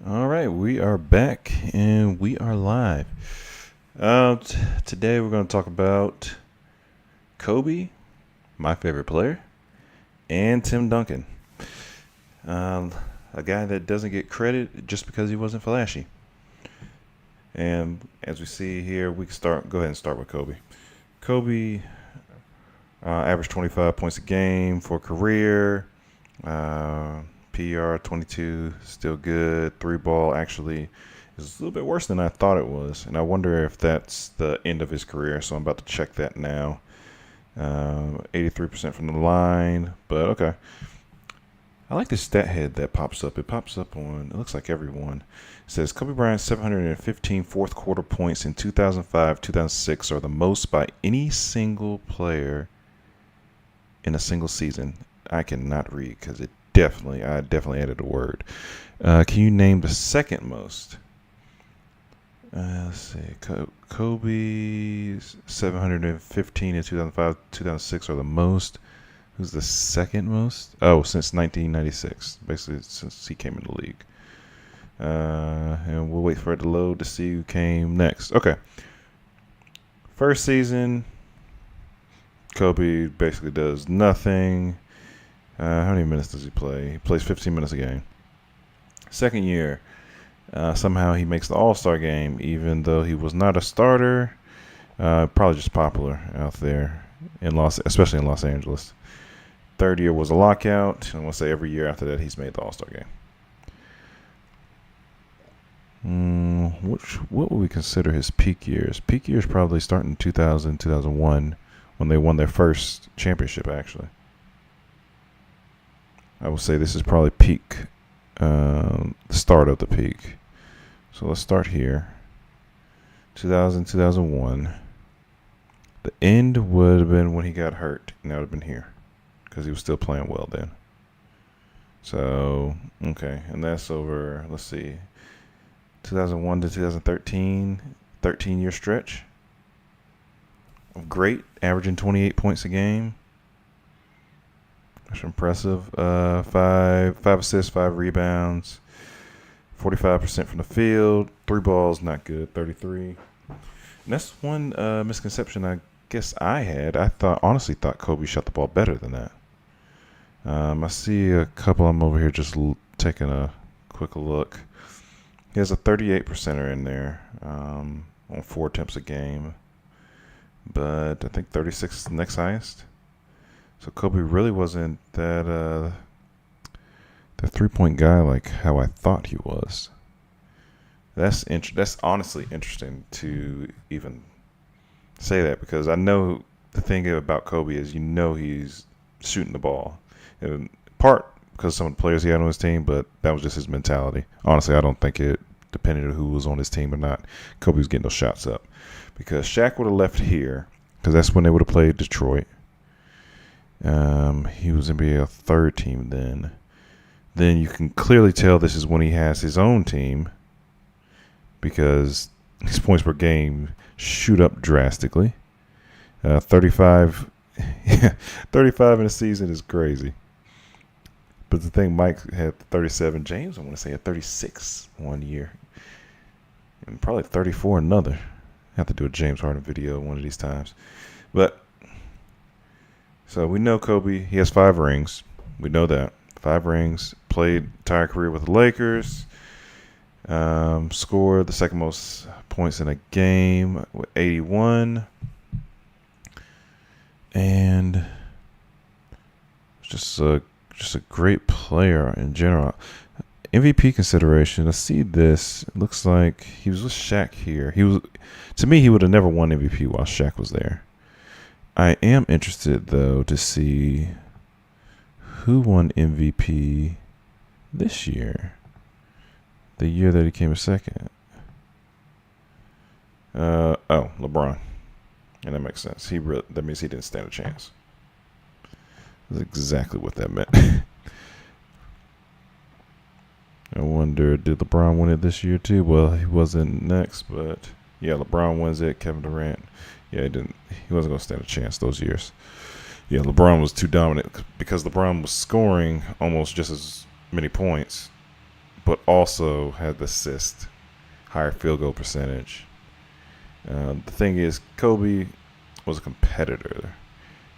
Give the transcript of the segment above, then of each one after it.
All right, we are back and we are live. Today we're going to talk about Kobe, my favorite player, and Tim Duncan, um, a guy that doesn't get credit just because he wasn't flashy. And as we see here, we can start. Go ahead and start with Kobe. Kobe averaged 25 points a game for career. Uh, PR 22, still good. Three ball actually is a little bit worse than I thought it was, and I wonder if that's the end of his career. So I'm about to check that now. 83% from the line, but okay. I like the stat head that pops up. It pops up on, it looks like everyone. It says Kobe Bryant's 715 fourth quarter points in 2005 2006 are the most by any single player in a single season. I cannot read because I definitely added a word. Can you name the second most? Let's see. Kobe's 715 in 2005 2006 are the most. Who's the second most? Oh, since 1996, basically since he came in the league. And we'll wait for it to load to see who came next. Okay. First season, Kobe basically does nothing. How many minutes does he play? He plays 15 minutes a game. Second year, somehow he makes the All-Star game, even though he was not a starter. Probably just popular out there especially in Los Angeles. Third year was a lockout. I want to say every year after that he's made the All-Star game. What would we consider his peak years? Peak years probably starting in 2000, 2001 when they won their first championship, actually. I would say this is probably peak, the start of the peak. So let's start here. 2000, 2001. The end would have been when he got hurt, and that would have been here because he was still playing well then. So, okay, and that's over, let's see, 2001 to 2013, 13-year stretch of great, averaging 28 points a game. That's impressive. Five assists, 5 rebounds, 45% from the field. Three balls, not good. 33. And that's one misconception I guess I had. Honestly thought Kobe shot the ball better than that. I see a couple of them over here just taking a quick look. He has a 38%er in there on 4 attempts a game, but I think 36 is the next highest. So Kobe really wasn't that the 3-point guy like how I thought he was. That's honestly interesting to even say that because I know the thing about Kobe is he's shooting the ball. In part because of some of the players he had on his team, but that was just his mentality. Honestly, I don't think it depended on who was on his team or not. Kobe was getting those shots up because Shaq would have left here because that's when they would have played Detroit. He was NBA a third team then. Then you can clearly tell this is when he has his own team because his points per game shoot up drastically. 35, 35 in a season is crazy. But the thing, Mike had 37. James, I want to say, had 36 one year. And probably 34 another. I have to do a James Harden video one of these times. But, so we know Kobe, he has 5 rings. We know that. 5 rings. Played entire career with the Lakers. Scored the second most points in a game with 81. And just a great player in general. MVP consideration. I see this. It looks like he was with Shaq here. To me, he would have never won MVP while Shaq was there. I am interested though to see who won MVP this year. The year that he came a second. LeBron. And that makes sense. That means he didn't stand a chance. That's exactly what that meant. I wonder, did LeBron win it this year too? Well, he wasn't next, but yeah, LeBron wins it. Kevin Durant, yeah, he wasn't going to stand a chance those years. Yeah, LeBron was too dominant because LeBron was scoring almost just as many points but also had the assist, higher field goal percentage. The thing is, Kobe was a competitor,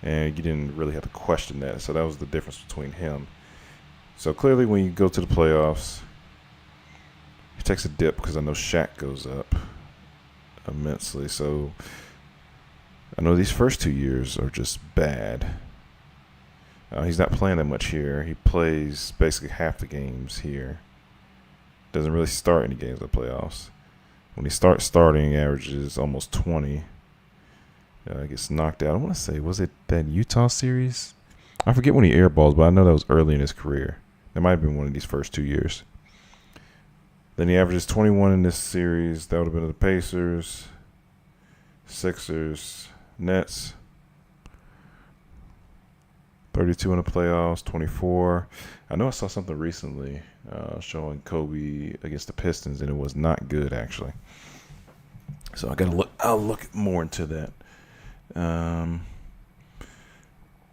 and you didn't really have to question that. So that was the difference between him. So clearly, when you go to the playoffs, he takes a dip because I know Shaq goes up immensely. So I know these first 2 years are just bad. He's not playing that much here. He plays basically half the games here. Doesn't really start any games in the playoffs. When he starts starting, he averages almost 20. Gets knocked out. I want to say, was it that Utah series? I forget when he airballs, but I know that was early in his career. That might have been one of these first 2 years. Then he averages 21 in this series. That would have been the Pacers, Sixers, Nets. 32 in the playoffs, 24. I know I saw something recently showing Kobe against the Pistons, and it was not good actually. So I'll look more into that.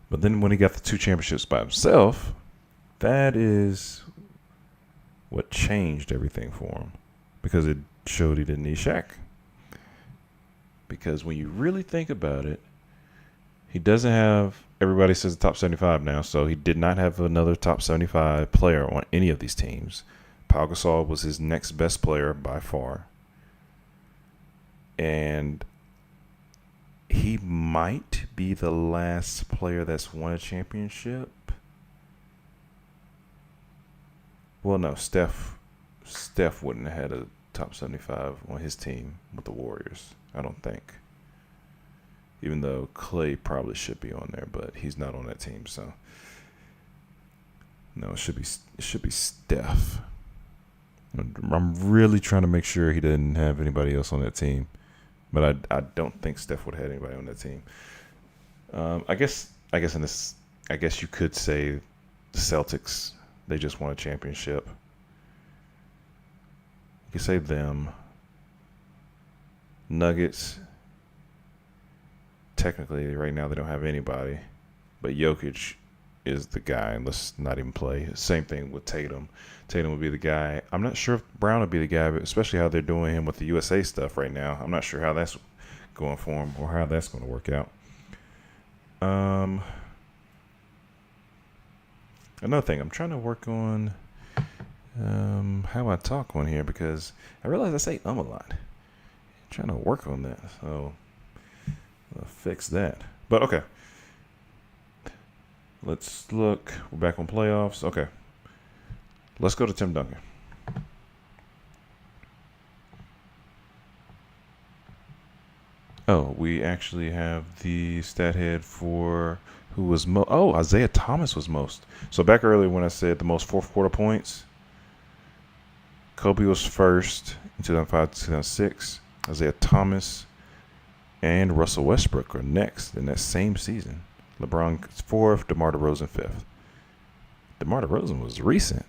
But then when he got the 2 championships by himself, that is what changed everything for him, because it showed he didn't need Shaq. Because when you really think about it, he doesn't have, everybody says the top 75 now, so he did not have another top 75 player on any of these teams. Pau Gasol was his next best player by far. And he might be the last player that's won a championship. Well, no, Steph wouldn't have had a top 75 on his team with the Warriors, I don't think. Even though Clay probably should be on there, but he's not on that team, so no, it should be Steph. I'm really trying to make sure he didn't have anybody else on that team, but I don't think Steph would have had anybody on that team. I guess you could say the Celtics, they just won a championship. You could say them. Nuggets, technically right now they don't have anybody, but Jokic is the guy, and let's not even play. Same thing with Tatum. Tatum would be the guy. I'm not sure if Brown would be the guy, but especially how they're doing him with the USA stuff right now. I'm not sure how that's going for him or how that's going to work out. Another thing, I'm trying to work on how I talk on here, because I realize I say a lot. I'm trying to work on that, so I'll fix that. But okay, let's look. We're back on playoffs. Okay, let's go to Tim Duncan. Oh, we actually have the stat head for who was most. Oh, Isaiah Thomas was most. So back earlier when I said the most fourth quarter points, Kobe was first in 2005 to 2006. Isaiah Thomas and Russell Westbrook are next in that same season. LeBron fourth, DeMar DeRozan fifth. DeMar DeRozan was recent.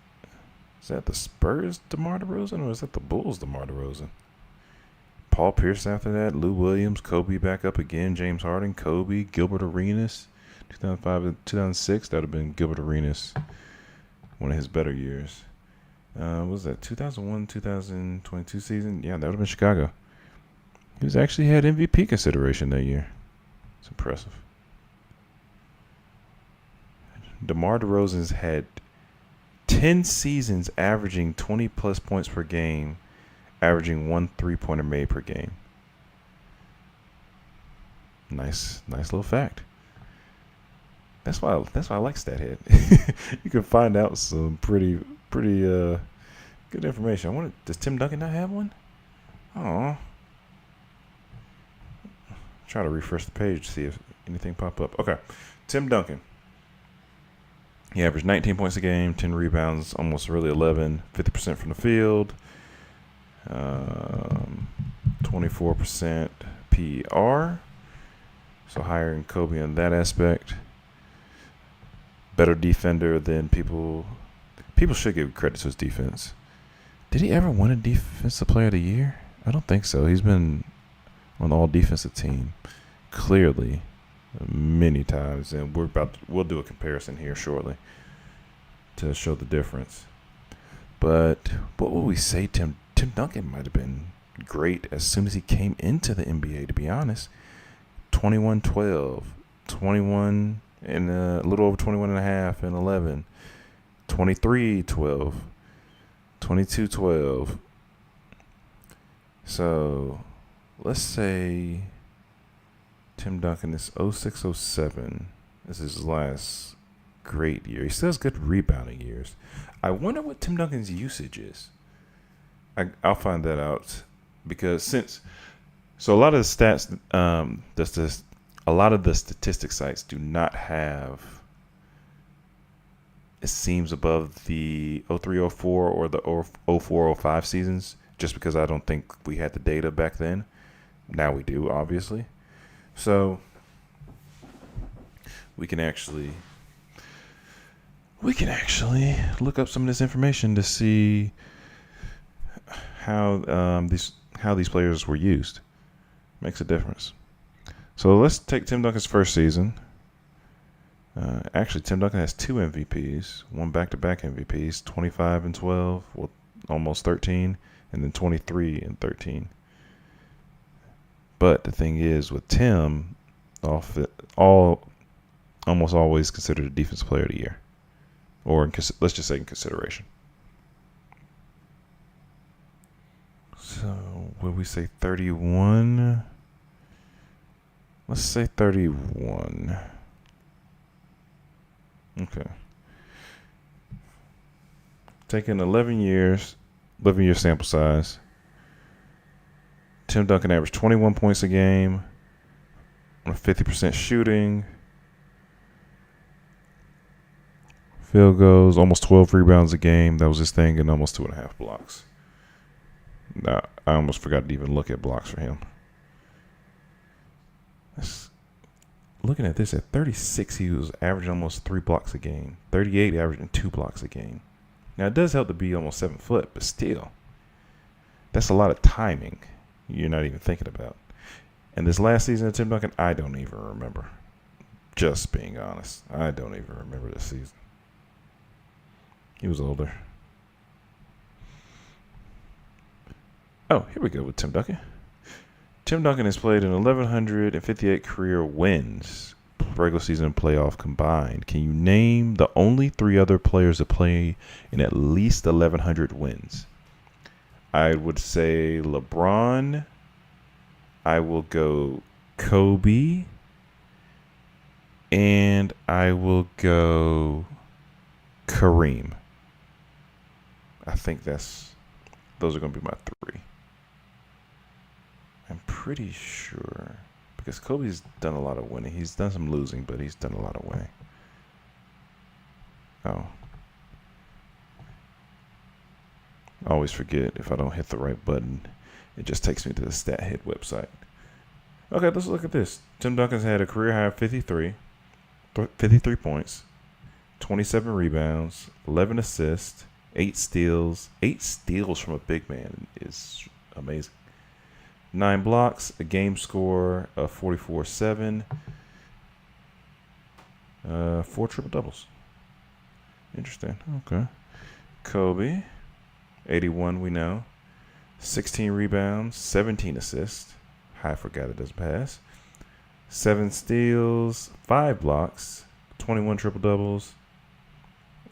Is that the Spurs DeMar DeRozan, or is that the Bulls DeMar DeRozan? Paul Pierce after that, Lou Williams, Kobe back up again, James Harden, Kobe, Gilbert Arenas, 2005 and 2006. That would have been Gilbert Arenas, one of his better years. What was that 2001, 2022 season? Yeah, that would have been Chicago. He was actually had MVP consideration that year. It's impressive. DeMar DeRozan's had 10 seasons averaging 20-plus points per game, averaging 1 3-pointer made per game. Nice little fact. That's why I like Stathead. You can find out some pretty good information. Does Tim Duncan not have one? Oh. Try to refresh the page to see if anything pop up. Okay, Tim Duncan. He averaged 19 points a game, 10 rebounds, almost really 11, 50% from the field, 24% PER, so higher than Kobe in that aspect. Better defender than people should give credit to his defense. Did he ever win a Defensive Player of the Year? I don't think so. He's been on the all-defensive team, clearly, many times, and we'll do a comparison here shortly to show the difference. But what would we say? Tim Duncan might have been great as soon as he came into the NBA, to be honest. 21-12, 21 and a little over 21 and a half and 11, 23-12, 22-12. So let's say Tim Duncan is 06-07. This is his last great year. He still has good rebounding years. I wonder what Tim Duncan's usage is. I'll find that out because a lot of the stats, a lot of the statistic sites do not have, it seems, above the 03-04 or the 04-05 seasons, just because I don't think we had the data back then. Now we do, obviously. So we can actually look up some of this information to see how these players were used. Makes a difference. So let's take Tim Duncan's first season. Actually, Tim Duncan has 2 MVPs, one back-to-back MVPs, 25 and 12, well, almost 13, and then 23 and 13. But the thing is, with Tim, almost always considered a defensive player of the year, or let's just say in consideration. So, would we say 31? Let's say 31. Okay. Taking 11 year sample size. Tim Duncan averaged 21 points a game on a 50% shooting. Field goals, almost 12 rebounds a game. That was his thing, and almost 2.5 blocks. Nah, I almost forgot to even look at blocks for him. Looking at this, at 36, he was averaging almost 3 blocks a game. 38, averaging 2 blocks a game. Now, it does help to be almost 7 foot, but still, that's a lot of timing you're not even thinking about. And this last season of Tim Duncan, I don't even remember. Just being honest, I don't even remember this season. He was older. Oh, here we go with Tim Duncan. Tim Duncan has played in 1,158 career wins, regular season and playoff combined. Can you name the only 3 other players that play in at least 1,100 wins? I would say LeBron. I will go Kobe. And I will go Kareem. I think those are going to be my 3. I'm pretty sure, because Kobe's done a lot of winning. He's done some losing, but he's done a lot of winning. Oh. I always forget if I don't hit the right button. It just takes me to the Stat Hit website. Okay, let's look at this. Tim Duncan's had a career high of 53 points, 27 rebounds, 11 assists, 8 steals. 8 steals from a big man is amazing. 9 blocks, a game score of 44-7, 4 triple doubles. Interesting. Okay. Kobe, 81, we know. 16 rebounds, 17 assists. I forgot it doesn't pass. 7 steals, 5 blocks, 21 triple doubles.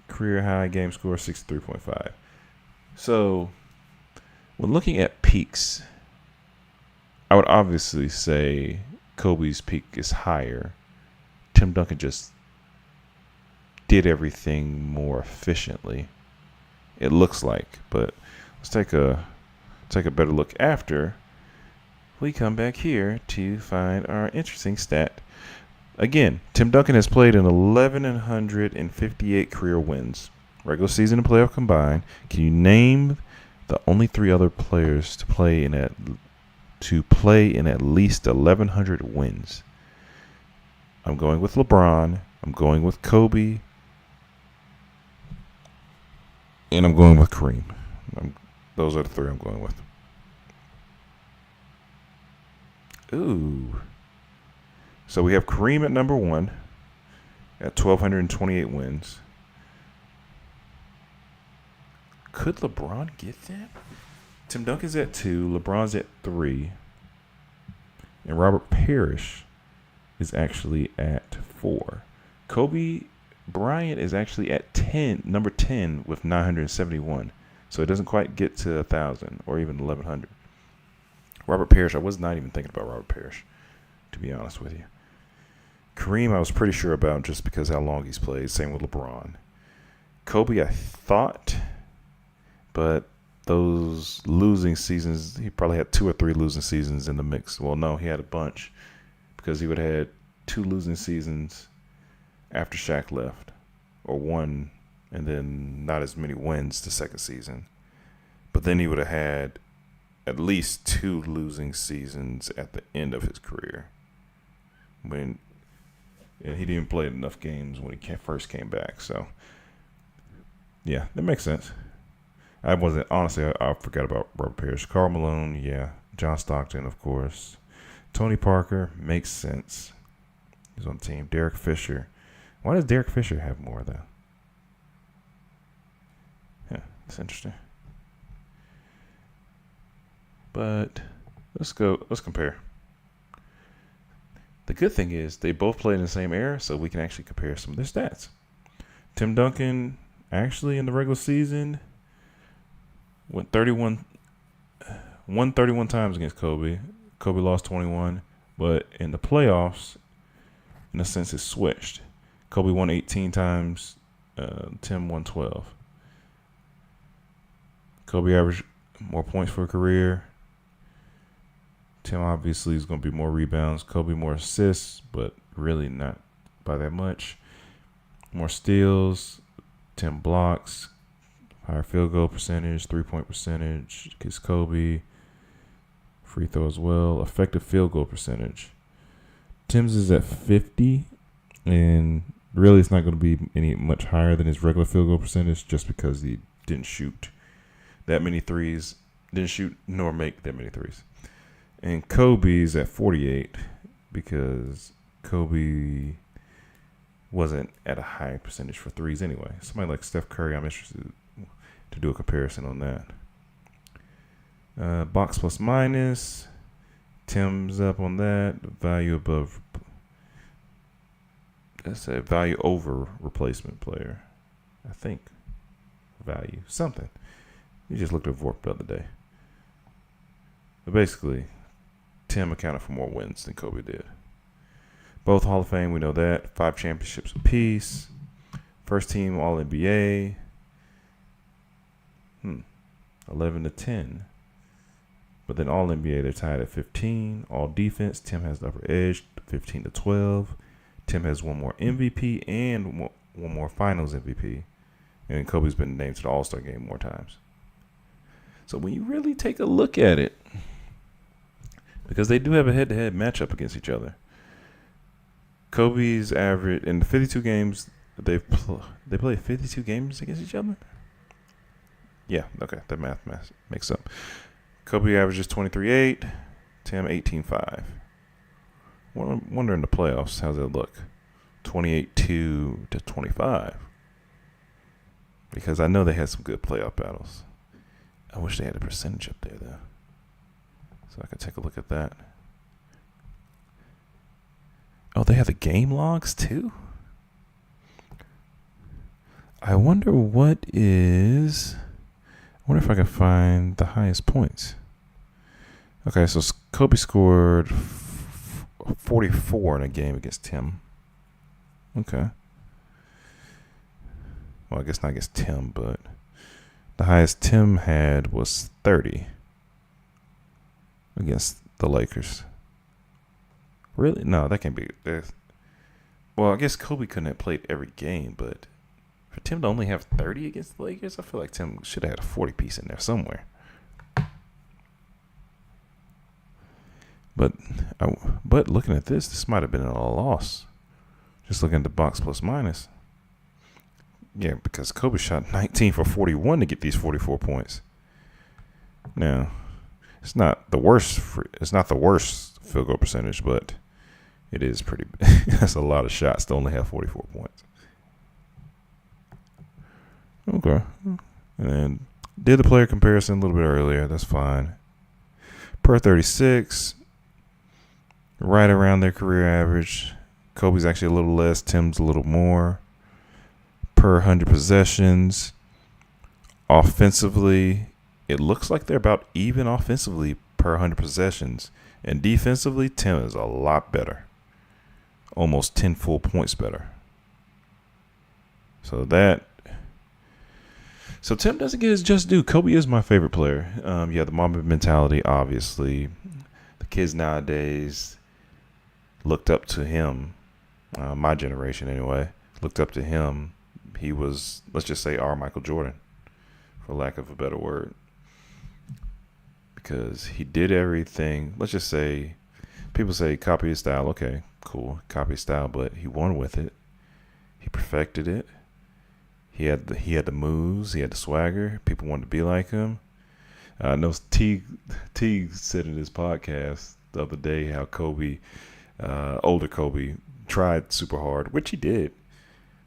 Career high game score 63.5. So, when looking at peaks, I would obviously say Kobe's peak is higher. Tim Duncan just did everything more efficiently, it looks like. But let's take a better look after we come back here to find our interesting stat. Again, Tim Duncan has played in 1,158 career wins, regular season and playoff combined. Can you name the only 3 other players to play in at least 1,100 wins? I'm going with LeBron. I'm going with Kobe. And I'm going with Kareem. Those are the 3 I'm going with. Ooh. So we have Kareem at number 1 at 1,228 wins. Could LeBron get that? Tim Duncan's at 2. LeBron's at 3. And Robert Parrish is actually at 4. Kobe Bryant is actually at 10, number 10 with 971. So it doesn't quite get to 1,000 or even 1,100. Robert Parrish, I was not even thinking about Robert Parrish, to be honest with you. Kareem, I was pretty sure about just because how long he's played. Same with LeBron. Kobe, I thought, but those losing seasons, he probably had 2 or 3 losing seasons in the mix. Well, no, he had a bunch because he would have had 2 losing seasons after Shaq left, or 1, and then not as many wins the second season. But then he would have had at least 2 losing seasons at the end of his career. And he didn't even play enough games when he first came back. So, yeah, that makes sense. I forgot about Robert Parrish. Karl Malone, yeah. John Stockton, of course. Tony Parker, makes sense. He's on the team. Derek Fisher. Why does Derek Fisher have more, though? Yeah, that's interesting. But let's compare. The good thing is they both played in the same era, so we can actually compare some of their stats. Tim Duncan, actually in the regular season, won 31 times against Kobe. Kobe lost 21, but in the playoffs, in a sense, it switched. Kobe won 18 times, Tim won 12. Kobe averaged more points for a career. Tim obviously is going to be more rebounds. Kobe more assists, but really not by that much. More steals. Tim blocks. Higher field goal percentage. 3-point percentage. Against Kobe. Free throw as well. Effective field goal percentage. Tim's is at 50. And really it's not going to be any much higher than his regular field goal percentage just because he didn't shoot that many threes. Didn't shoot nor make that many threes. And Kobe's at 48 because Kobe wasn't at a high percentage for threes anyway. Somebody like Steph Curry, I'm interested to do a comparison on that. Box plus minus. Tim's up on that. Value above. That's a value over replacement player. I think. Value. Something. You just looked at Vorp the other day. But basically, Tim accounted for more wins than Kobe did. Both Hall of Fame, we know that. 5 championships apiece. First team All-NBA. 11-10. But then All-NBA, they're tied at 15. All defense, Tim has the upper edge, 15-12. Tim has 1 more MVP and 1 more Finals MVP. And Kobe's been named to the All-Star game more times. So when you really take a look at it, because they do have a head-to-head matchup against each other. Kobe's average in the 52 games they played 52 games against each other. Yeah, okay, that math makes up. Kobe averages 23-8, Tim 18-5. Wonder in the playoffs, how's it look? 28-2-25. Because I know they had some good playoff battles. I wish they had a percentage up there though, so I could take a look at that. Oh, they have the game logs too? I wonder if I can find the highest points. Okay, so Kobe scored 44 in a game against Tim. Okay. Well, I guess not against Tim, but the highest Tim had was 30 against the Lakers. Really? No, that can't be. Well, I guess Kobe couldn't have played every game, but for Tim to only have 30 against the Lakers, I feel like Tim should have had a 40 piece in there somewhere. But looking at this might have been a loss. Just looking at the box plus minus. Yeah, because Kobe shot 19 for 41 to get these 44 points. Now, it's not the worst field goal percentage, but it is pretty. That's a lot of shots to only have 44 points. Okay, and then Did the player comparison a little bit earlier. That's fine. Per 36, right around their career average. Kobe's actually a little less. Tim's a little more. Per 100 possessions. Offensively, it looks like they're about even offensively per 100 possessions. And defensively, Tim is a lot better. Almost 10 full points better. So Tim doesn't get his just due. Kobe is my favorite player. The Mamba mentality, obviously. The kids nowadays looked up to him. My generation, anyway, looked up to him. He was, let's just say, our Michael Jordan, for lack of a better word. Because he did everything. Let's just say, people say copy his style. Okay, cool, copy his style, but he won with it. He perfected it. He had the moves. He had the swagger. People wanted to be like him. I know T said in his podcast the other day how Kobe, older Kobe, tried super hard, which he did,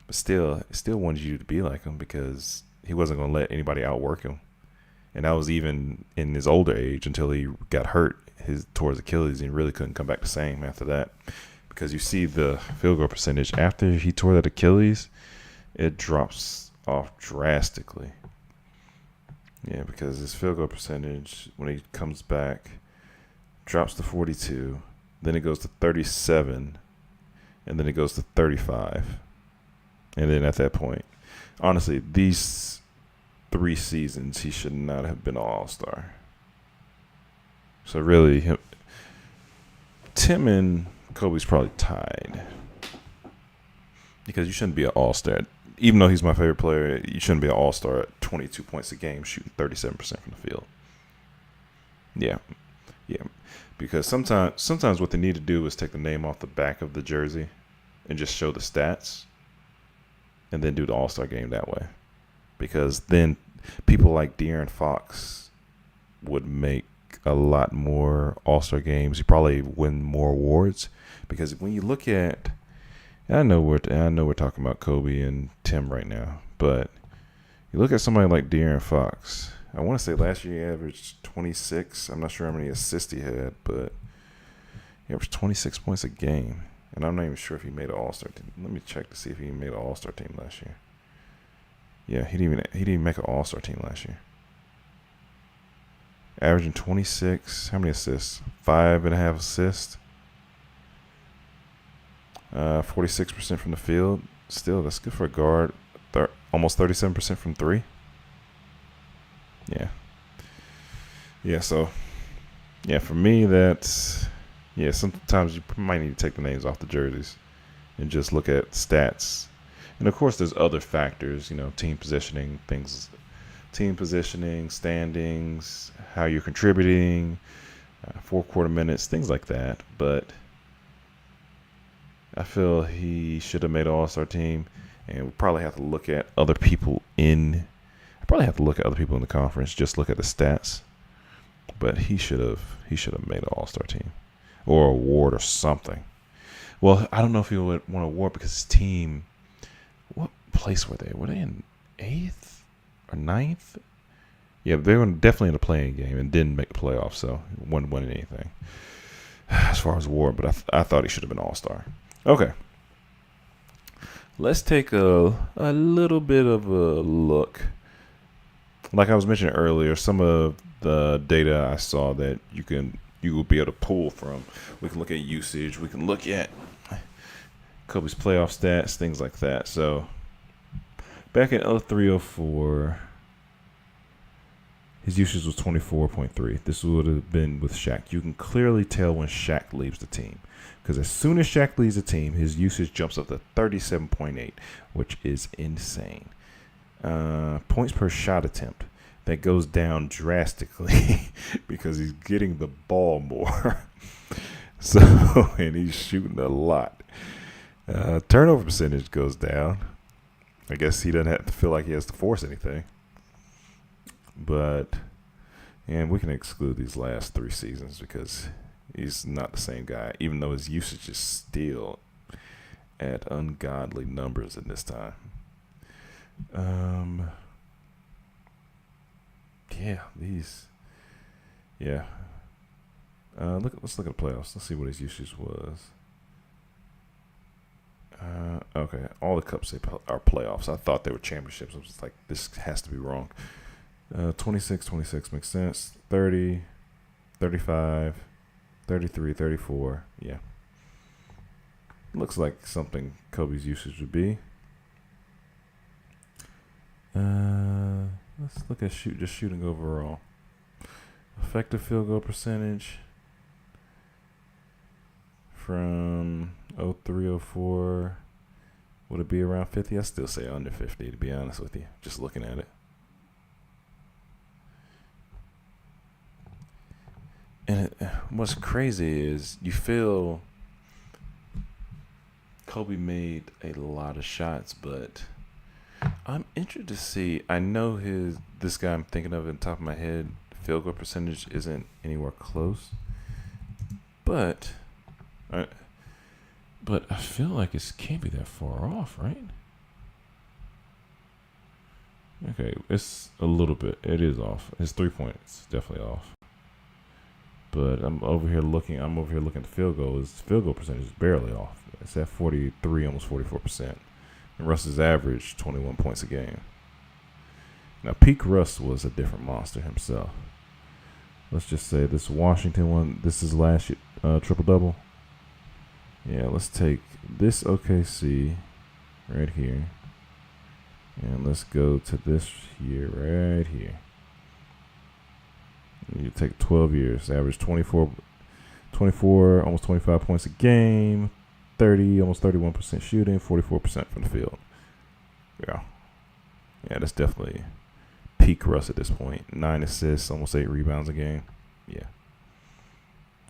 but still wanted you to be like him because he wasn't going to let anybody outwork him. And that was even in his older age until he got hurt towards Achilles, and he really couldn't come back the same after that. Because you see the field goal percentage after he tore that Achilles, it drops off drastically. Yeah, because his field goal percentage, when he comes back, drops to 42. Then it goes to 37. And then it goes to 35. And then at that point, honestly, these 3 seasons, he should not have been an all-star. So really, Tim and Kobe's probably tied. Because you shouldn't be an all-star. Even though he's my favorite player, you shouldn't be an all-star at 22 points a game, shooting 37% from the field. Yeah. Because sometimes what they need to do is take the name off the back of the jersey and just show the stats and then do the all-star game that way. Because then people like De'Aaron Fox would make a lot more all-star games. You probably win more awards. Because when you look at, I know we're talking about Kobe and Tim right now, but you look at somebody like De'Aaron Fox. I want to say last year he averaged 26. I'm not sure how many assists he had, but he averaged 26 points a game. And I'm not even sure if he made an all-star team. Let me check to see if he made an all-star team last year. Yeah, he didn't even make an all-star team last year. Averaging 26. How many assists? 5.5 assists. 46% from the field. Still, that's good for a guard. Almost 37% from 3. So, for me, that's, sometimes you might need to take the names off the jerseys and just look at stats. And, of course, there's other factors, team positioning, standings, how you're contributing, 4-quarter minutes, things like that. But I feel he should have made an all-star team, and we probably have to look at other people in the conference, just look at the stats. But he should have made an all-star team or award or something. Well, I don't know if he would want an award because his team, what place were they? Were they in 8th or 9th? Yeah, they were definitely in the playing game and didn't make the playoffs, so wasn't winning anything as far as award. But I thought he should have been all-star. Okay. Let's take a little bit of a look. Like I was mentioning earlier, some of the data I saw that you will be able to pull from. We can look at usage. We can look at Kobe's playoff stats, things like that. So back in 03-04, his usage was 24.3. This would have been with Shaq. You can clearly tell when Shaq leaves the team. Because as soon as Shaq leaves the team, his usage jumps up to 37.8, which is insane. Points per shot attempt. That goes down drastically because he's getting the ball more. And he's shooting a lot. Turnover percentage goes down. I guess he doesn't have to feel like he has to force anything. But, and we can exclude these last 3 seasons because he's not the same guy, even though his usage is still at ungodly numbers in this time. Yeah, these. Yeah. Let's look at the playoffs. Let's see what his usage was. Okay, all the cups are playoffs. I thought they were championships. I was just like, this has to be wrong. 26 makes sense. 30, 35, 33, 34. Yeah. Looks like something Kobe's usage would be. Let's look at shooting overall. Effective field goal percentage from 03-04. Would it be around 50? I still say under 50, to be honest with you, just looking at it. And what's crazy is you feel Kobe made a lot of shots, but I'm interested to see. I know this guy I'm thinking of on top of my head, field goal percentage isn't anywhere close, but I feel like it can't be that far off, right? Okay, it's a little bit. It is off. His 3 points definitely off. But I'm over here looking at the field goal. His field goal percentage is barely off. It's at 43, almost 44%. And Russ's average 21 points a game. Now, peak Russ was a different monster himself. Let's just say this Washington one. This is last triple double. Yeah, let's take this OKC right here, and let's go to this year right here. You take 12 years, average 24, almost 25 points a game, 30, almost 31% shooting, 44% from the field. Yeah, that's definitely peak Russ at this point. 9 assists, almost 8 rebounds a game. Yeah,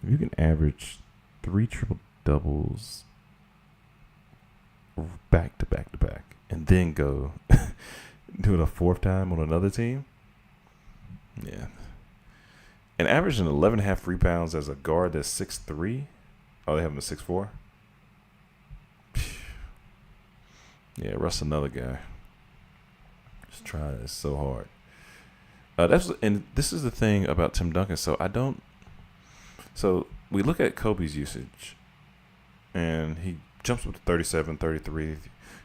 if you can average 3 triple doubles back to back to back, and then go do it a fourth time on another team. Yeah. And averaging 11.5 rebounds as a guard that's 6'3". Oh, they have him at 6'4". Yeah, Russ another guy. Just try this so hard. And this is the thing about Tim Duncan. So we look at Kobe's usage, and he jumps up to 37, 33.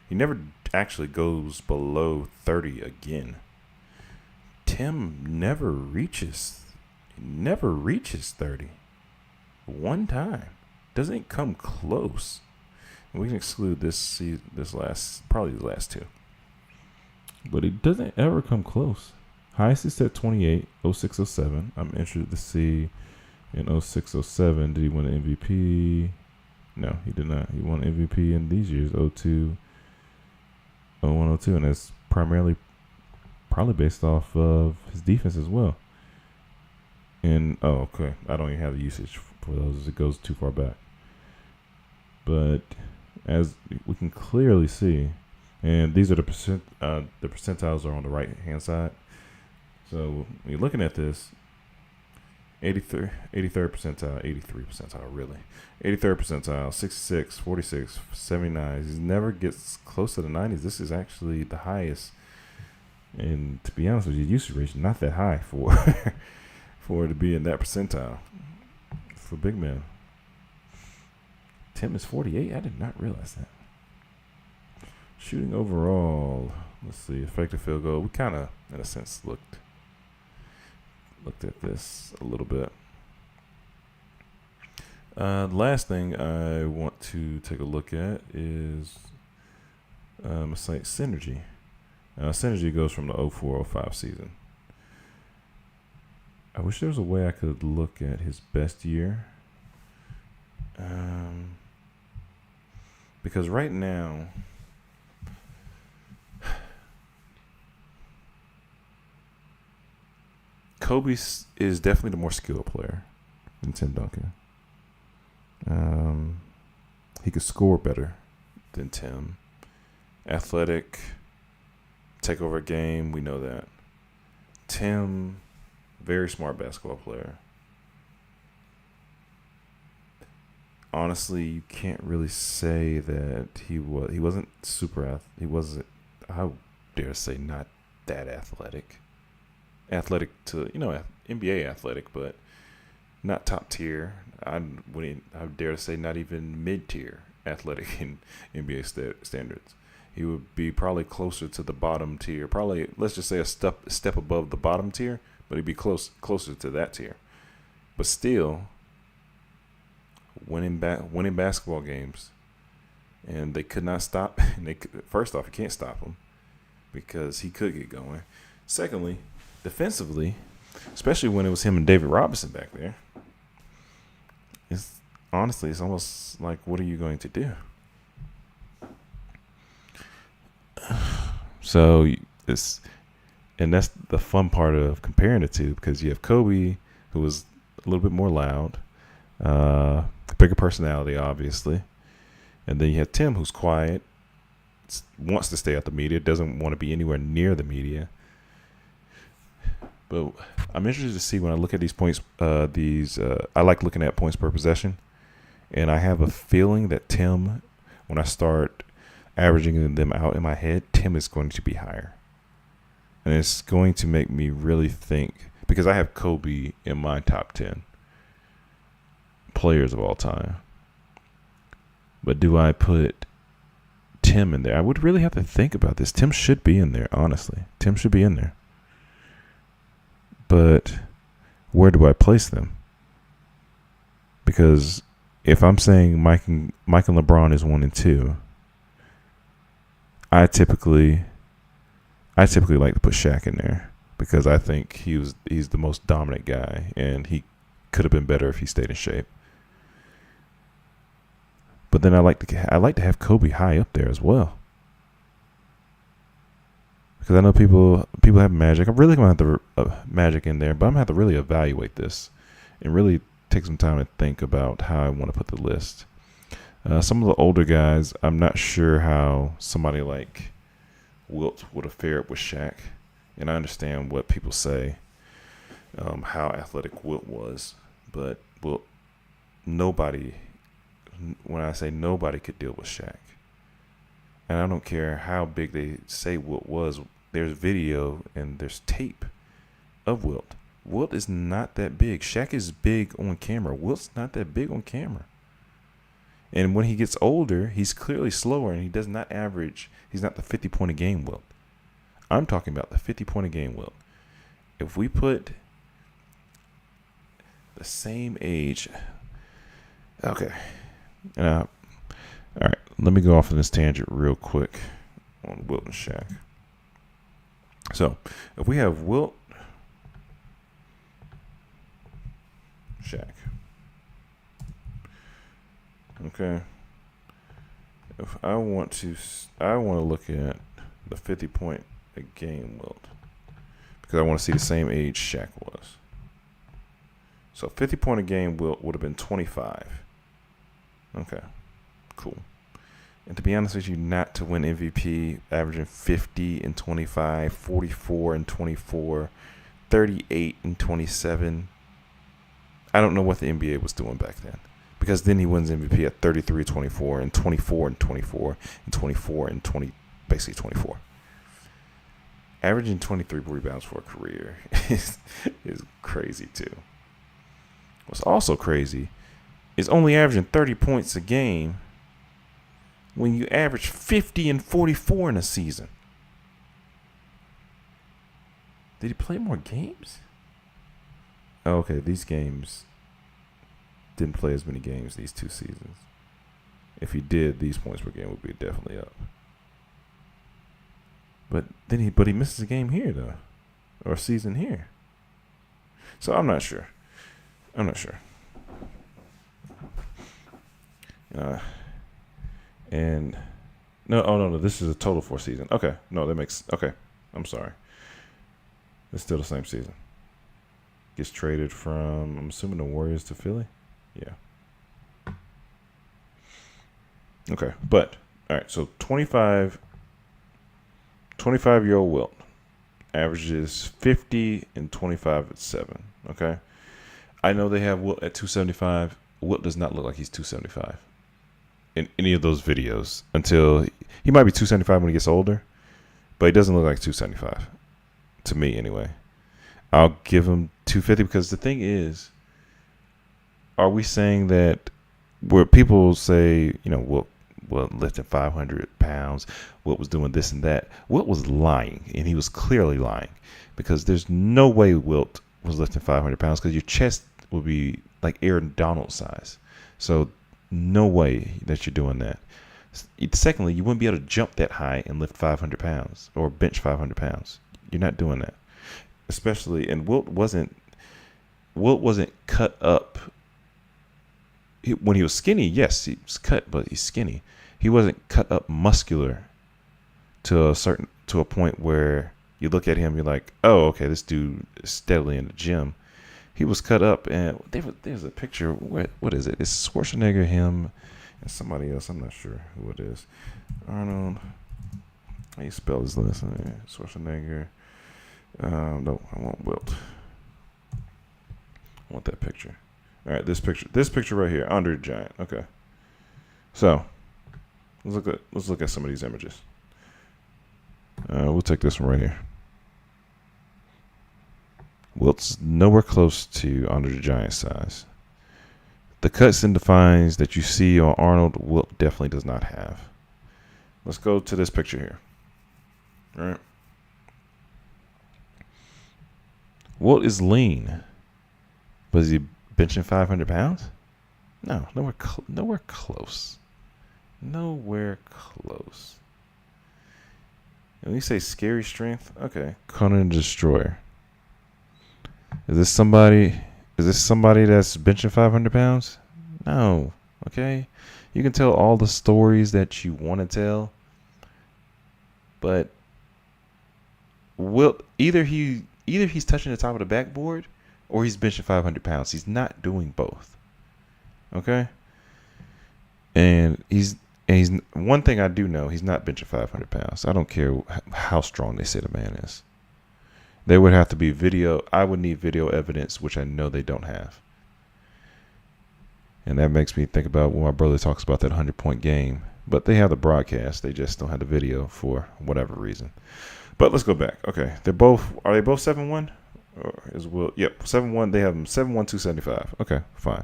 He never actually goes below 30 again. Tim never reaches 30. One time. Doesn't come close. And we can exclude probably the last two. But he doesn't ever come close. Highest is at 28, 06-07. I'm interested to see in 06-07, did he win an MVP? No, he did not. He won MVP in these years, 02, 01, 02, and that's probably based off of his defense as well. And okay, I don't even have the usage for those as it goes too far back. But as we can clearly see, and these are the percentiles are on the right hand side. So when you're looking at this, 83rd percentile, 83 percentile, really. 83rd percentile, 66, 46, 79. He never gets close to the 90s. This is actually the highest. And to be honest with you, usage rate is not that high for for it to be in that percentile for big men. Tim is 48. I did not realize that. Shooting overall, let's see, effective field goal. We kind of, in a sense, looked at this a little bit. The last thing I want to take a look at is a site Synergy. Synergy goes from the 04-05 season. I wish there was a way I could look at his best year. Because right now, Kobe is definitely the more skilled player than Tim Duncan. He could score better than Tim. Athletic, take over a game, we know that. Tim, very smart basketball player. Honestly, you can't really say that he wasn't super he wasn't, I dare say, not that athletic. athletic to, NBA athletic, but not top tier. I dare to say not even mid tier athletic in NBA standards. He would be probably closer to the bottom tier. Probably, let's just say a step above the bottom tier, but he'd be closer to that tier. But still, winning basketball games, and they could not stop. And first off, you can't stop him because he could get going. Secondly, defensively, especially when it was him and David Robinson back there, it's almost like, what are you going to do? So and that's the fun part of comparing the two, because you have Kobe, who was a little bit more loud, bigger personality, obviously, and then you have Tim, who's quiet, wants to stay out the media, doesn't want to be anywhere near the media. But I'm interested to see when I look at these points. I like looking at points per possession, and I have a feeling that Tim, when I start averaging them out in my head, Tim is going to be higher. And it's going to make me really think, because I have Kobe in my top 10 players of all time. But do I put Tim in there? I would really have to think about this. Tim should be in there, honestly. Tim should be in there. But where do I place them? Because if I'm saying Mike and LeBron is 1 and 2, I typically like to put Shaq in there, because I think he's the most dominant guy, and he could have been better if he stayed in shape. But then I like to have Kobe high up there as well, because I know people have Magic. I'm really gonna have the Magic in there, but I'm gonna have to really evaluate this and really take some time to think about how I want to put the list. Some of the older guys, I'm not sure how somebody like Wilt would have fared with Shaq. And I understand what people say, how athletic Wilt was. But when I say nobody could deal with Shaq. And I don't care how big they say Wilt was. There's video and there's tape of Wilt. Wilt is not that big. Shaq is big on camera. Wilt's not that big on camera. And when he gets older, he's clearly slower, and he does not average. He's not the 50-point a game Wilt. I'm talking about the 50-point a game Wilt. If we put the same age, okay. All right, let me go off on this tangent real quick on Wilt and Shaq. So, if we have Wilt, Shaq. Okay. If I want to look at the 50-point a game Wilt, because I want to see the same age Shaq was. So 50-point a game Wilt would have been 25. Okay, cool. And to be honest with you, not to win MVP, averaging 50 and 25, 44 and 24, 38 and 27. I don't know what the NBA was doing back then. Because then he wins MVP at 33-24 and 24 and 24 and 24 and 20, basically 24. Averaging 23 rebounds for a career is crazy too. What's also crazy is only averaging 30 points a game when you average 50 and 44 in a season. Did he play more games? Oh, okay, these games didn't play as many games these 2 seasons. If he did, these points per game would be definitely up. But he misses a game here though, or a season here. So I'm not sure. And no, this is a total 4 season. Okay, I'm sorry. It's still the same season. Gets traded from, I'm assuming, the Warriors to Philly. Yeah. Okay, but all right. So 25-year-old Wilt averages 50 and 25 at 7. Okay, I know they have Wilt at 275. Wilt does not look like he's 275 in any of those videos until he might be 275 when he gets older, but he doesn't look like 275 to me anyway. I'll give him 250 because the thing is, are we saying that where people say, Wilt lifting 500 pounds, Wilt was doing this and that. Wilt was lying, and he was clearly lying because there's no way Wilt was lifting 500 pounds because your chest would be like Aaron Donald size. So no way that you're doing that. Secondly, you wouldn't be able to jump that high and lift 500 pounds or bench 500 pounds. You're not doing that. Especially, and Wilt wasn't cut up. When he was skinny, yes, he was cut, but he's skinny. He wasn't cut up muscular to a point where you look at him, you're like, oh, okay, this dude is steadily in the gym. He was cut up, and there's a picture. What is it? It's Schwarzenegger, him, and somebody else. I'm not sure who it is. Arnold. How you spell his last name? Schwarzenegger. No, I want Wilt. I want that picture. All right, this picture right here, Andre the Giant. Okay, so let's look at some of these images. We'll take this one right here. Wilt's nowhere close to Andre the Giant size. The cuts and defines that you see on Arnold, Wilt definitely does not have. Let's go to this picture here. All right. Wilt is lean, but is he benching 500 pounds? No, nowhere close. Nowhere close. And when you say scary strength, okay, Conan the Destroyer. Is this somebody that's benching 500 pounds? No. Okay, you can tell all the stories that you want to tell, but either he's touching the top of the backboard or he's benching 500 pounds. He's not doing both. Okay? And he's one thing I do know, he's not benching 500 pounds. I don't care how strong they say the man is. There would have to be video. I would need video evidence, which I know they don't have. And that makes me think about when my brother talks about that 100-point game. But they have the broadcast. They just don't have the video for whatever reason. But let's go back. Okay. Are they both 7'1"? Or is Wilt? Yep, 7'1". They have him 7'1", 275. Okay, fine.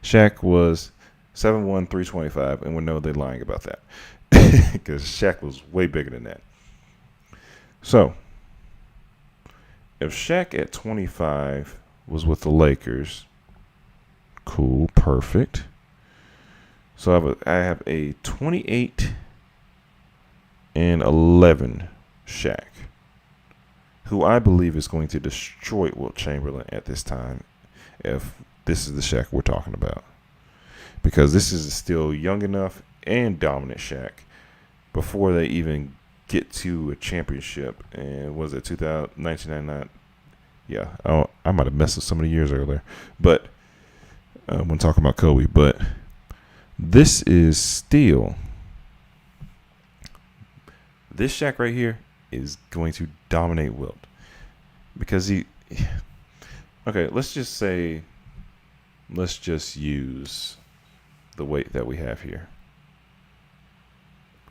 Shaq was 7'1", 325, and we know they're lying about that because Shaq was way bigger than that. So, if Shaq at 25 was with the Lakers, cool, perfect. So I have a 28 and 11 Shaq, who I believe is going to destroy Wilt Chamberlain at this time, if this is the Shaq we're talking about. Because this is still young enough and dominant Shaq before they even get to a championship. And was it 1999? Yeah, I might have messed up some of the years earlier. But when talking about Kobe. But this is still, this Shaq right here is going to dominate Wilt because okay, let's just use the weight that we have here.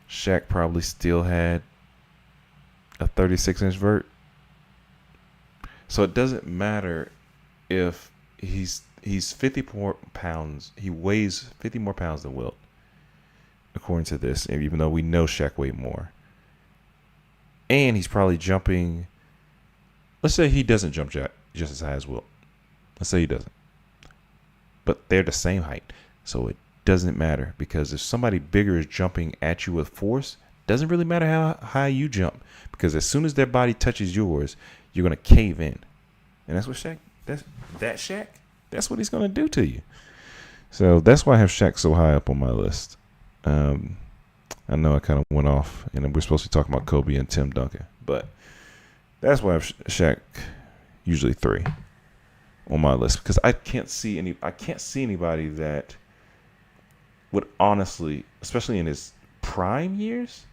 Shaq probably still had a 36-inch vert, so it doesn't matter if he's 50 more pounds. He weighs 50 more pounds than Wilt, according to this, even though we know Shaq weighed more. And he's probably jumping. Let's say he doesn't jump just as high as Wilt. Let's say he doesn't. But they're the same height. So it doesn't matter. Because if somebody bigger is jumping at you with force, doesn't really matter how high you jump. Because as soon as their body touches yours, you're going to cave in. And that's what Shaq, that Shaq, that's what he's going to do to you. So that's why I have Shaq so high up on my list. I know I kind of went off, and we're supposed to be talking about Kobe and Tim Duncan, but that's why I have Shaq usually 3 on my list because I can't see anybody that would honestly, especially in his prime years.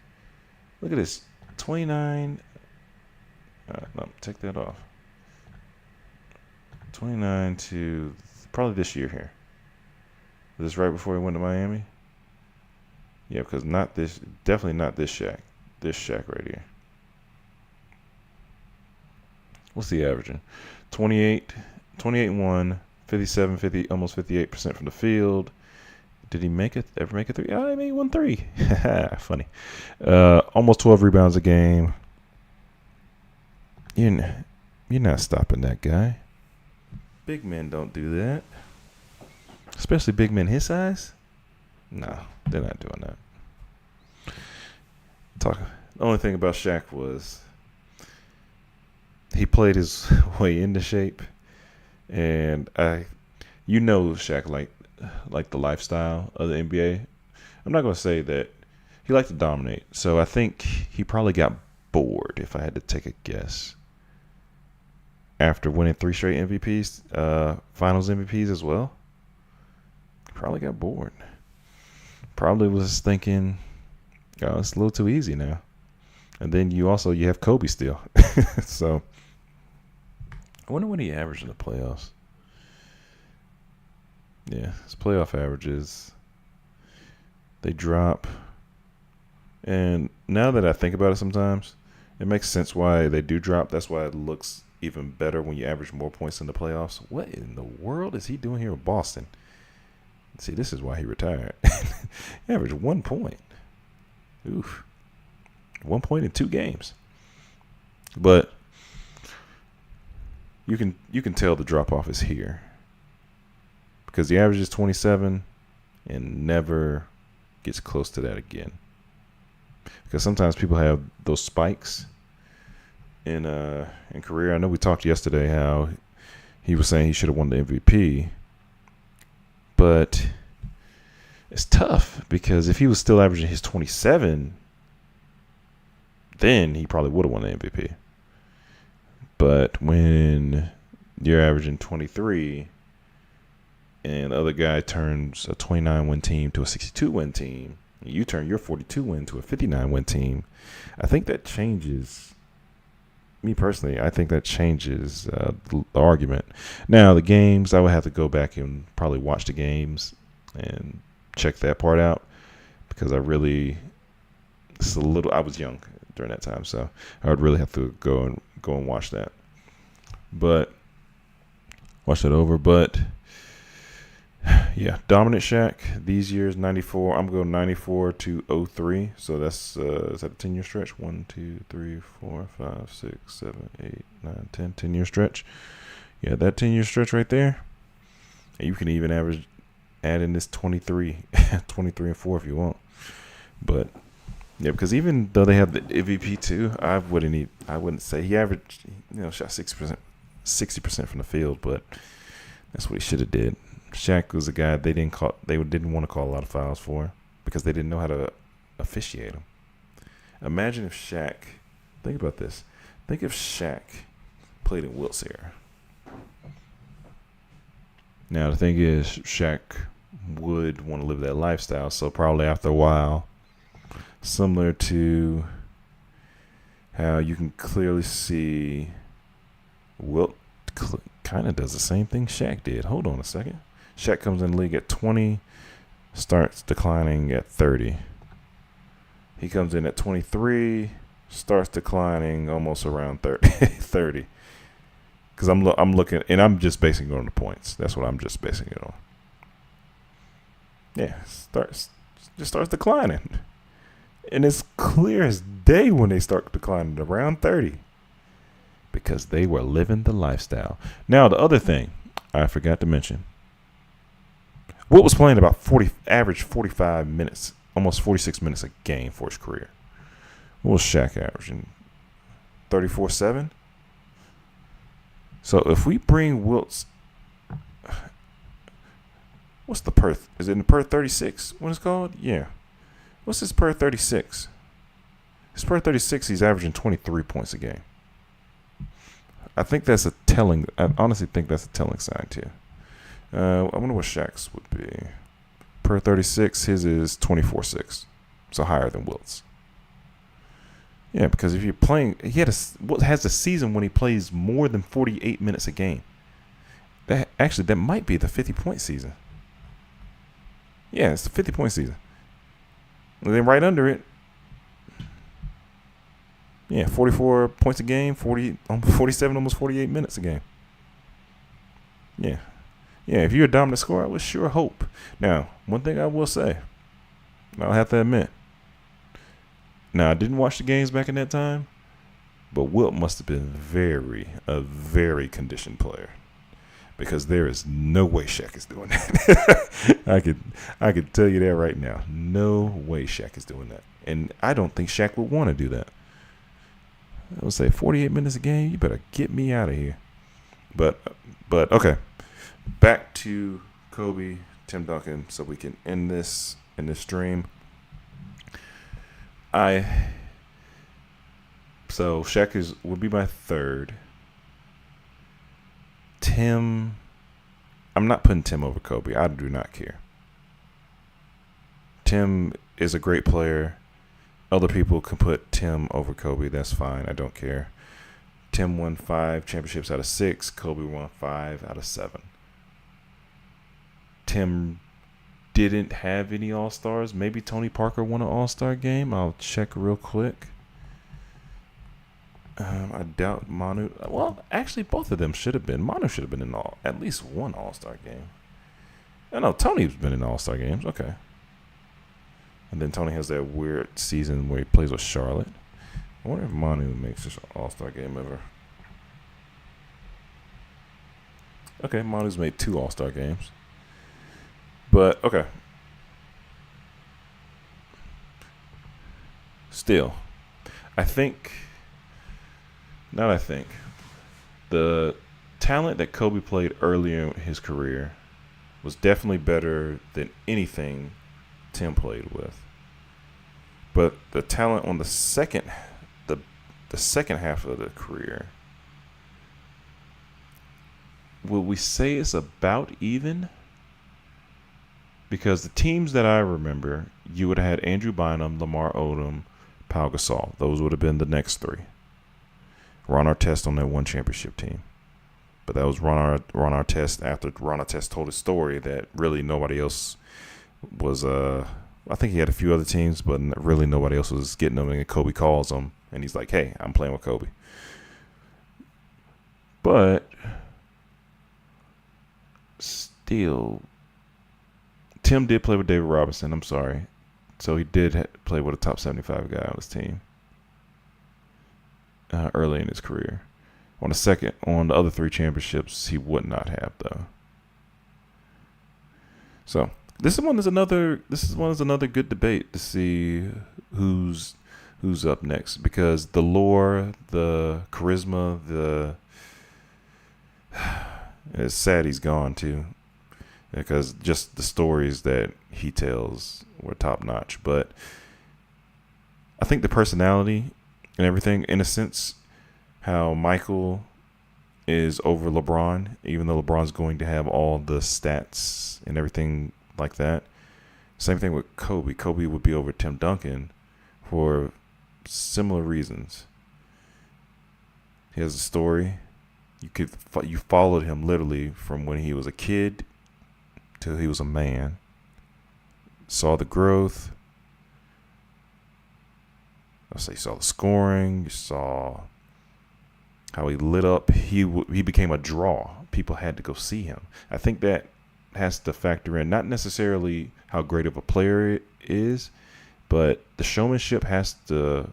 Look at this, 29. No, take that off. 29 to probably this year here. Is this right before he went to Miami? Yeah, because definitely not this Shaq. This Shaq right here. What's he averaging? 28, 28 1, 57, 50, almost 58% from the field. Did he ever make a three? Oh, he made 1 3. Funny. Almost 12 rebounds a game. You're not stopping that guy. Big men don't do that. Especially big men his size. No, they're not doing that. The only thing about Shaq was he played his way into shape, and Shaq like the lifestyle of the NBA. I'm not going to say that he liked to dominate, so I think he probably got bored, if I had to take a guess, after winning 3 straight MVPs, Finals MVPs as well. He probably got bored. Probably was thinking, oh, it's a little too easy now. And then you have Kobe still. So I wonder what he averaged in the playoffs. Yeah, his playoff averages, they drop. And now that I think about it sometimes, it makes sense why they do drop. That's why it looks even better when you average more points in the playoffs. What in the world is he doing here in Boston? See, this is why he retired. He averaged 1 point. Oof. 1 point in 2 games. But you can tell the drop off is here. Because the average is 27 and never gets close to that again. Because sometimes people have those spikes in career. I know we talked yesterday how he was saying he should have won the MVP. But it's tough because if he was still averaging his 27, then he probably would have won the MVP. But when you're averaging 23 and the other guy turns a 29-win team to a 62-win team, and you turn your 42-win to a 59-win team, I think that changes. Me personally, I think that changes the argument. Now, the games, I would have to go back and probably watch the games and check that part out because I was young during that time, so I would really have to go and watch that. But watch that over. But yeah, dominant Shaq these years, 94. I'm going 94 to 03. So that's is that a 10-year stretch? 1, 2, 3, 4, 5, 6, 7, 8, 9, 10. 10-year stretch. Yeah, that 10-year stretch right there. And you can even add in this 23 and 4 if you want. But yeah, because even though they have the MVP too, I wouldn't say he averaged, shot 60% from the field, but that's what he should have did. Shaq was a guy they didn't want to call a lot of fouls for because they didn't know how to officiate them. Imagine if Shaq, think about this. Think if Shaq played in Wilt's era. Now the thing is, Shaq would want to live that lifestyle, so probably after a while, similar to how you can clearly see Wilt kind of does the same thing Shaq did. Hold on a second. Shaq comes in the league at 20, starts declining at 30. He comes in at 23, starts declining almost around 30. Because I'm looking, and I'm just basing it on the points. That's what I'm just basing it on. Yeah, starts declining. And it's clear as day when they start declining around 30. Because they were living the lifestyle. Now, the other thing I forgot to mention. Wilt was playing about average 45 minutes, almost 46 minutes a game for his career. What was Shaq averaging? 34-7? So if we bring Wilt's, what's the per? Is it in the per 36? What is it called? Yeah. What's his per 36? His per 36, he's averaging 23 points a game. I honestly think that's a telling sign too. I wonder what Shaq's would be. Per 36, his is 24-6. So higher than Wilt's. Yeah, because if you're playing, Wilt has a season when he plays more than 48 minutes a game. That might be the 50-point season. Yeah, it's the 50-point season. And then right under it, Yeah, 44 points a game, 47, almost 48 minutes a game. Yeah. Yeah, if you're a dominant scorer, I would sure hope. Now, one thing I will say, I'll have to admit. Now, I didn't watch the games back in that time, but Wilt must have been a very conditioned player. Because there is no way Shaq is doing that. I could tell you that right now. No way Shaq is doing that. And I don't think Shaq would want to do that. I would say 48 minutes a game, you better get me out of here. But okay. Back to Kobe, Tim Duncan, so we can end this in this stream. So Shaq would be my third. Tim, I'm not putting Tim over Kobe. I do not care. Tim is a great player. Other people can put Tim over Kobe. That's fine. I don't care. Tim won 5 championships out of 6. Kobe won 5 out of 7. Tim didn't have any All-Stars. Maybe Tony Parker won an All-Star game. I'll check real quick. I doubt Manu. Well, actually, both of them should have been. Manu should have been in at least one All-Star game. I know Tony's been in All-Star games. Okay. And then Tony has that weird season where he plays with Charlotte. I wonder if Manu makes this All-Star game ever. Okay, Manu's made 2 All-Star games. But, okay. Still, the talent that Kobe played earlier in his career was definitely better than anything Tim played with. But the talent on the second half of the career, will we say it's about even? Because the teams that I remember, you would have had Andrew Bynum, Lamar Odom, Pau Gasol. Those would have been the next 3. Ron Artest on that one championship team. But that was Ron Artest after Ron Artest told his story that really nobody else was I think he had a few other teams, but really nobody else was getting them. And Kobe calls him, and he's like, hey, I'm playing with Kobe. But still, Tim did play with David Robinson. I'm sorry. So he did play with a top 75 guy on his team early in his career. On the other 3 championships, he would not have, though. So this is another good debate to see who's up next, because the lore, the charisma, it's sad he's gone too, because just the stories that he tells were top notch. But I think the personality and everything, in a sense, how Michael is over LeBron, even though LeBron's going to have all the stats and everything like that. Same thing with Kobe. Kobe would be over Tim Duncan for similar reasons. He has a story. You followed him literally from when he was a kid till he was a man. Saw the growth. You saw the scoring. You saw how he lit up. He became a draw. People had to go see him. I think that has to factor in, not necessarily how great of a player it is, but the showmanship has to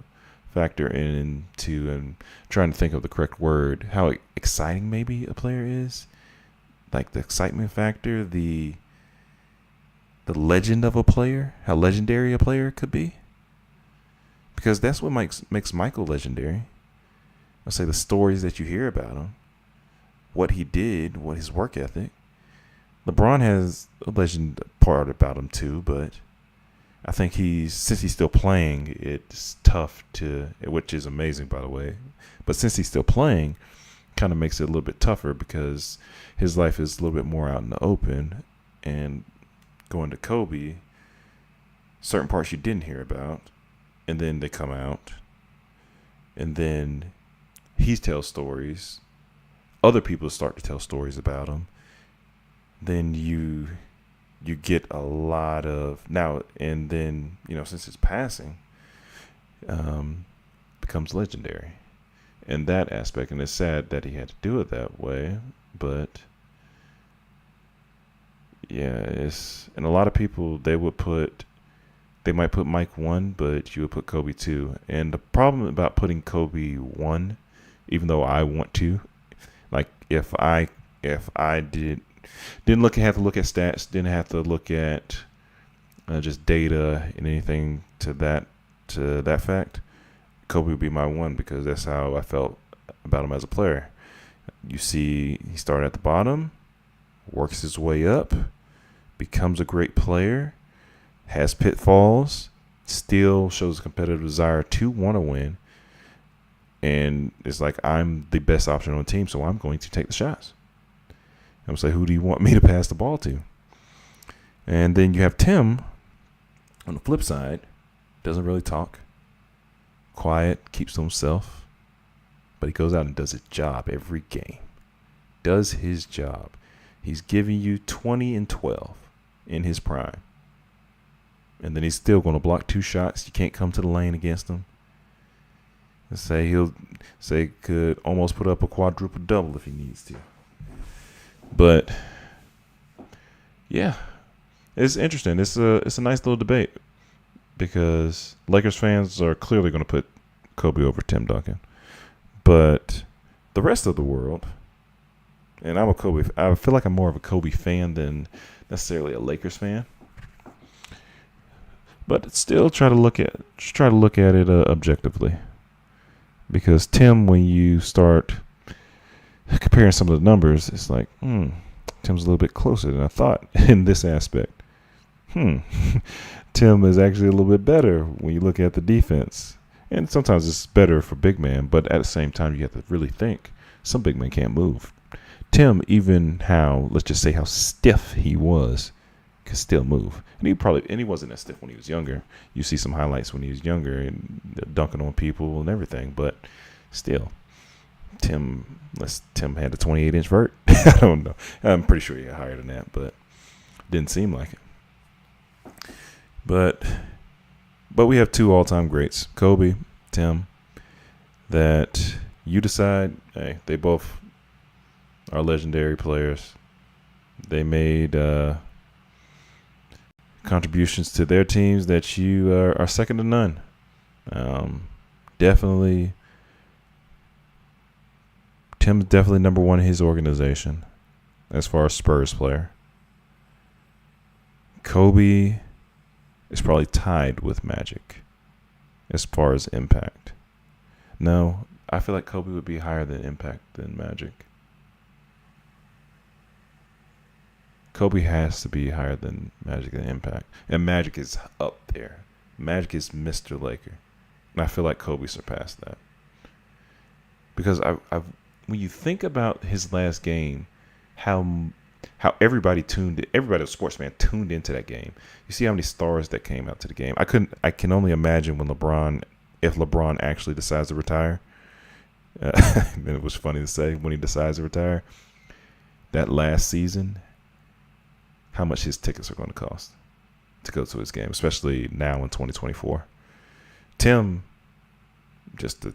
factor into, and trying to think of the correct word, how exciting maybe a player is. Like the excitement factor, the legend of a player, how legendary a player could be. Because that's what makes Michael legendary. I'll say the stories that you hear about him, what he did, what his work ethic. LeBron has a legend part about him too, but I think since he's still playing, it's tough which is amazing, by the way. But since he's still playing, kind of makes it a little bit tougher, because his life is a little bit more out in the open. And going to Kobe, certain parts you didn't hear about, and then they come out, and then he tells stories. Other people start to tell stories about him. Then you get a lot of now, and then since his passing, because becomes legendary in that aspect. And it's sad that he had to do it that way, but yeah, and a lot of people, they might put Mike 1, but you would put Kobe 2. And the problem about putting Kobe 1, even though I want to, like if I didn't have to look at stats, didn't have to look at just data and anything to that fact, Kobe would be my 1, because that's how I felt about him as a player. You see, he started at the bottom, works his way up, becomes a great player, has pitfalls, still shows a competitive desire to want to win, and it's like, I'm the best option on the team, so I'm going to take the shots. I'm going to say, who do you want me to pass the ball to? And then you have Tim on the flip side, doesn't really talk, quiet, keeps to himself, but he goes out and does his job every game. Does his job. He's giving you 20 and 12 in his prime. And then he's still going to block 2 shots. You can't come to the lane against him. Let's say he'll could almost put up a quadruple double if he needs to. But yeah, it's interesting. It's a nice little debate, because Lakers fans are clearly going to put Kobe over Tim Duncan. But the rest of the world, and I feel like I'm more of a Kobe fan than necessarily a Lakers fan. But still try to look at it objectively. Because Tim, when you start comparing some of the numbers, it's like, Tim's a little bit closer than I thought in this aspect. Tim is actually a little bit better when you look at the defense. And sometimes it's better for big man, but at the same time, you have to really think. Some big men can't move. Tim, even let's just say how stiff he was, could still move. And he wasn't as stiff when he was younger. You see some highlights when he was younger and dunking on people and everything, but still, Tim had a 28-inch vert. I don't know. I'm pretty sure he got higher than that, but didn't seem like it. But we have 2 all-time greats, Kobe, Tim, that you decide, hey, they both are legendary players. They made contributions to their teams that you are second to none. Definitely, Tim's definitely number 1 in his organization as far as Spurs player. Kobe is probably tied with Magic as far as impact. No, I feel like Kobe would be higher than impact than Magic. Kobe has to be higher than Magic and impact. And Magic is up there. Magic is Mr. Laker. And I feel like Kobe surpassed that. Because when you think about his last game, how everybody a sports fan tuned into that game. You see how many stars that came out to the game. I can only imagine if LeBron actually decides to retire. And it was funny to say when he decides to retire, that last season, how much his tickets are going to cost to go to his game, especially now in 2024. Tim just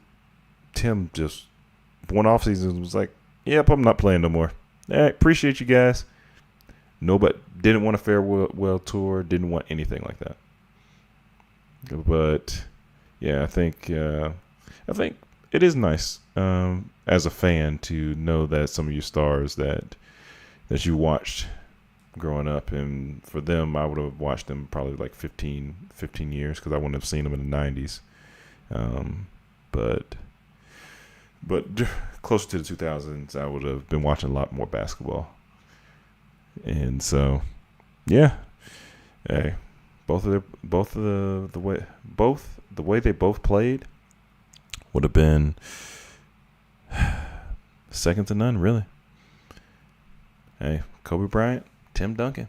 one off season was like, yep, I'm not playing no more. All right, appreciate you guys. Nobody didn't want a farewell tour, didn't want anything like that. But yeah, I think it is nice as a fan to know that some of your stars that you watched growing up, and for them, I would have watched them probably like 15 years, because I wouldn't have seen them in the 90s. But closer to the 2000s, I would have been watching a lot more basketball. And so, yeah, hey, the way they both played would have been second to none, really. Hey, Kobe Bryant, Tim Duncan.